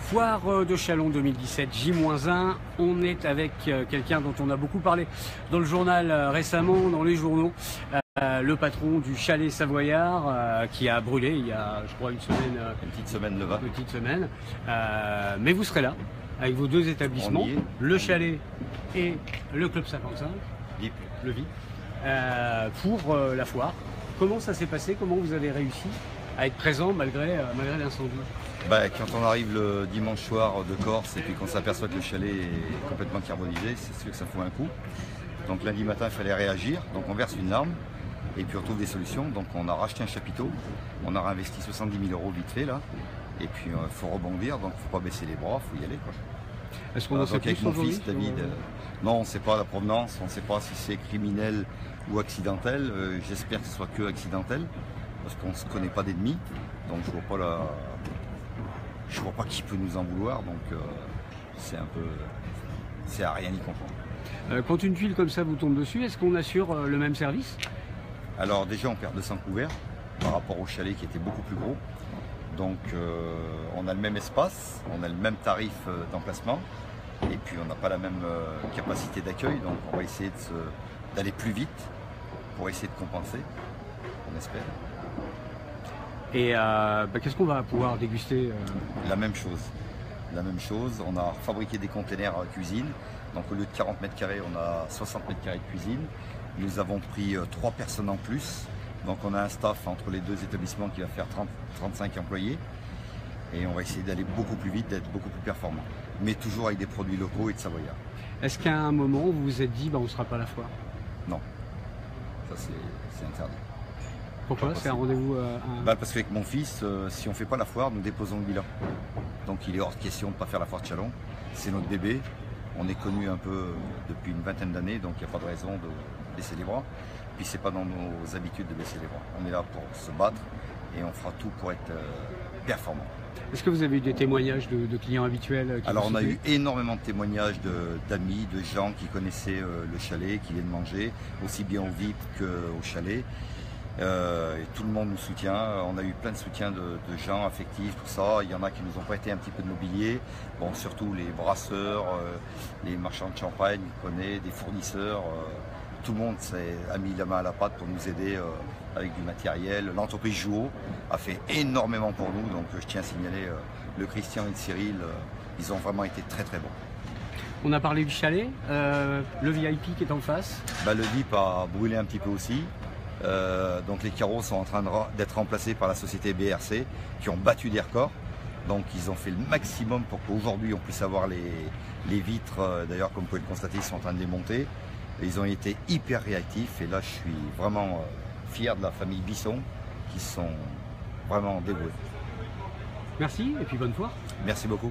Foire de Châlons 2017, J-1. On est avec quelqu'un dont on a beaucoup parlé dans le journal récemment, dans les journaux. Le patron du chalet savoyard qui a brûlé il y a, je crois, une semaine. Une petite semaine le 20. Une petite semaine. Mais vous serez là, avec vos deux établissements, le chalet et le Club 55, le VIP, pour la foire. Comment ça s'est passé? Comment vous avez réussi à être présent malgré l'incendie? Quand on arrive le dimanche soir de Corse et puis qu'on s'aperçoit que le chalet est complètement carbonisé, c'est sûr que ça fout un coup. Donc lundi matin, il fallait réagir, donc on verse une larme et puis on trouve des solutions. Donc on a racheté un chapiteau, on a réinvesti 70 000 € vite fait là, et puis il faut rebondir, donc il ne faut pas baisser les bras, il faut y aller, quoi. Est-ce qu'on en sait plus avec mon fils David, non, on ne sait pas la provenance, on ne sait pas si c'est criminel ou accidentel. J'espère que ce soit que accidentel, parce qu'on ne se connaît pas d'ennemis, donc je vois pas qui peut nous en vouloir, donc c'est à rien y comprendre. Quand une tuile comme ça vous tombe dessus, est-ce qu'on assure le même service? Alors déjà on perd 200 couverts par rapport au chalet qui était beaucoup plus gros. Donc on a le même espace, on a le même tarif d'emplacement et puis on n'a pas la même capacité d'accueil. Donc on va essayer d'aller plus vite pour essayer de compenser, on espère. Et qu'est-ce qu'on va pouvoir déguster? La même chose. La même chose, on a fabriqué des containers cuisine. Donc au lieu de 40 mètres carrés, on a 60 mètres carrés de cuisine. Nous avons pris 3 personnes en plus. Donc on a un staff entre les deux établissements qui va faire 30-35 employés. Et on va essayer d'aller beaucoup plus vite, d'être beaucoup plus performant. Mais toujours avec des produits locaux et de Savoyard. Est-ce qu'à un moment vous vous êtes dit on ne sera pas à la foire? Non, ça c'est interdit. Pourquoi? C'est un rendez-vous Parce qu'avec mon fils, si on ne fait pas la foire, nous déposons le bilan. Donc il est hors de question de ne pas faire la foire de Châlons. C'est notre bébé. On est connu un peu depuis une vingtaine d'années, donc il n'y a pas de raison de baisser les bras. Puis c'est pas dans nos habitudes de baisser les bras. On est là pour se battre et on fera tout pour être performant. Est-ce que vous avez eu des témoignages de clients habituels Alors on a eu énormément de témoignages d'amis, de gens qui connaissaient le chalet, qui viennent manger, aussi bien au VIP qu'au chalet. Et tout le monde nous soutient. On a eu plein de soutiens de gens affectifs, tout ça. Il y en a qui nous ont prêté un petit peu de mobilier. Bon, surtout les brasseurs, les marchands de champagne, on connaît, des fournisseurs. Tout le monde a mis la main à la pâte pour nous aider avec du matériel. L'entreprise Jouot a fait énormément pour nous. Donc je tiens à signaler le Christian et le Cyril. Ils ont vraiment été très très bons. On a parlé du chalet, le VIP qui est en face. Le VIP a brûlé un petit peu aussi. Donc les carreaux sont en train d'être remplacés par la société BRC qui ont battu des records. Donc ils ont fait le maximum pour qu'aujourd'hui on puisse avoir les vitres. D'ailleurs, comme vous pouvez le constater, ils sont en train de les monter. Et ils ont été hyper réactifs et là je suis vraiment fier de la famille Bisson qui sont vraiment dévoués. Merci et puis bonne foire. Merci beaucoup.